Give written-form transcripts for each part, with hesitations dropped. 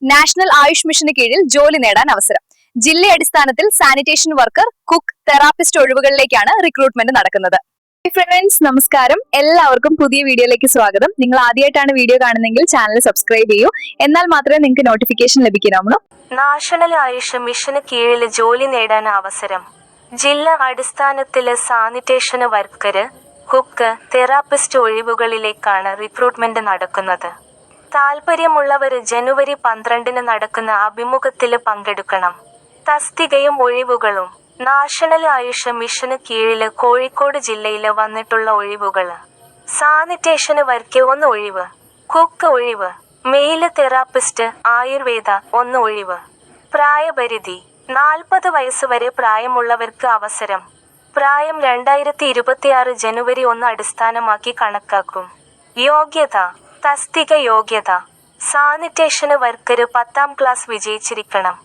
National Ayush മിഷന് കീഴിൽ ജോലി നേടാൻ അവസരം. ജില്ലയടിസ്ഥാനത്തിൽ സാനിറ്റേഷൻ വർക്കർ, കുക്ക്, തെറാപ്പിസ്റ്റ് ഒഴിവുകളിലേക്കാണ് റിക്രൂട്ട്മെന്റ് നടക്കുന്നത്. ഫ്രണ്ട്സ്, നമസ്കാരം. എല്ലാവർക്കും പുതിയ വീഡിയോയിലേക്ക് സ്വാഗതം. നിങ്ങൾ ആദ്യമായിട്ടാണ് വീഡിയോ കാണുന്നതെങ്കിൽ ചാനൽ സബ്സ്ക്രൈബ് ചെയ്യൂ. എന്നാൽ മാത്രമേ നിങ്ങൾക്ക് നോട്ടിഫിക്കേഷൻ ലഭിക്കാവുള്ളൂ. നാഷണൽ ആയുഷ് മിഷന് കീഴിൽ ജോലി നേടാൻ അവസരം. ജില്ലാ അടിസ്ഥാനത്തില് സാനിറ്റേഷൻ വർക്കര്, കുക്ക്, തെറാപ്പിസ്റ്റ് ഒഴിവുകളിലേക്കാണ് റിക്രൂട്ട്മെന്റ് നടക്കുന്നത്. താല്പര്യമുള്ളവര് ജനുവരി 12 നടക്കുന്ന അഭിമുഖത്തില് പങ്കെടുക്കണം. തസ്തികയും ഒഴിവുകളും. നാഷണൽ ആയുഷ് മിഷന് കീഴില് കോഴിക്കോട് ജില്ലയില് വന്നിട്ടുള്ള ഒഴിവുകള്: സാനിറ്റേഷന് വർക്കർ 1 ഒഴിവ്, കുക്ക് ഒഴിവ്, മെയില് തെറാപ്പിസ്റ്റ് ആയുർവേദ 1 ഒഴിവ്. പ്രായപരിധി: 40 വയസ്സ് വരെ പ്രായമുള്ളവർക്ക് അവസരം. പ്രായം 2026 ജനുവരി 1 അടിസ്ഥാനമാക്കി കണക്കാക്കും. യോഗ്യത: തസ്തിക യോഗ്യത: സാനിറ്റേഷൻ വർക്കര് 10ാം ക്ലാസ് വിജയിച്ചിരിക്കണം.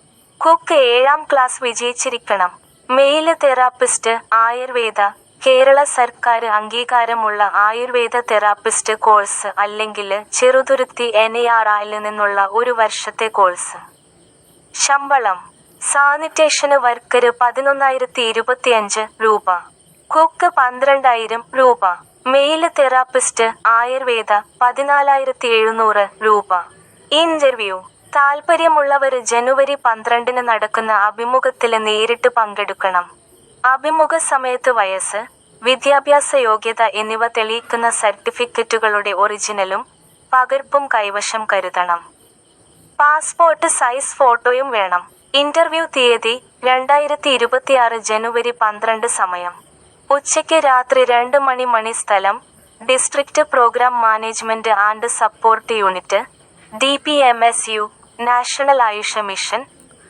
കുക്ക് 7ാം ക്ലാസ് വിജയിച്ചിരിക്കണം. മെയില് തെറാപ്പിസ്റ്റ് ആയുർവേദ കേരള സർക്കാർ അംഗീകാരമുള്ള ആയുർവേദ തെറാപ്പിസ്റ്റ് കോഴ്സ് അല്ലെങ്കിൽ ചെറുതുരുത്തി NARIൽ നിന്നുള്ള 1 വർഷത്തെ കോഴ്സ്. ശമ്പളം: സാനിറ്റേഷൻ വർക്കര് 11,025 രൂപ, കുക്ക് 12,000 രൂപ, മെയില് തെറാപ്പിസ്റ്റ് ആയുർവേദ 14,700 രൂപ. ഇന്റർവ്യൂ: താല്പര്യമുള്ളവര് ജനുവരി 12 നടക്കുന്ന അഭിമുഖത്തില് നേരിട്ട് പങ്കെടുക്കണം. അഭിമുഖ സമയത്ത് വയസ്സ്, വിദ്യാഭ്യാസ യോഗ്യത എന്നിവ തെളിയിക്കുന്ന സർട്ടിഫിക്കറ്റുകളുടെ ഒറിജിനലും പകർപ്പും കൈവശം കരുതണം. പാസ്പോർട്ട് സൈസ് ഫോട്ടോയും വേണം. ഇന്റർവ്യൂ തീയതി 2026 ജനുവരി 12. സമയം: ഉച്ചയ്ക്ക് രാത്രി 2 മണി. സ്ഥലം: district program management and support unit, DPMSU, national AYUSH mission,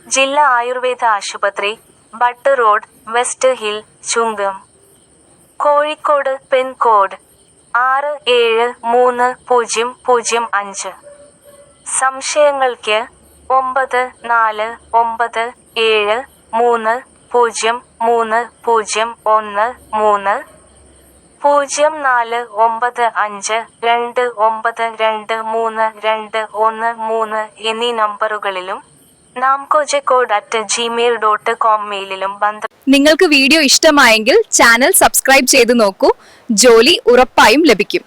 ജില്ലാ ആയുർവേദ ആശുപത്രി, Butt Road, West Hill, Chungam, Kozhikode. Pincode 673005. സംശയങ്ങൾക്ക് 94303013 എന്നീ നമ്പറുകളിലും namkojekode@gmail.com മെയിലിലും നിങ്ങൾക്ക് വീഡിയോ ഇഷ്ടമായെങ്കിൽ ചാനൽ സബ്സ്ക്രൈബ് ചെയ്ത് നോക്കൂ. ജോലി ഉറപ്പായും ലഭിക്കും.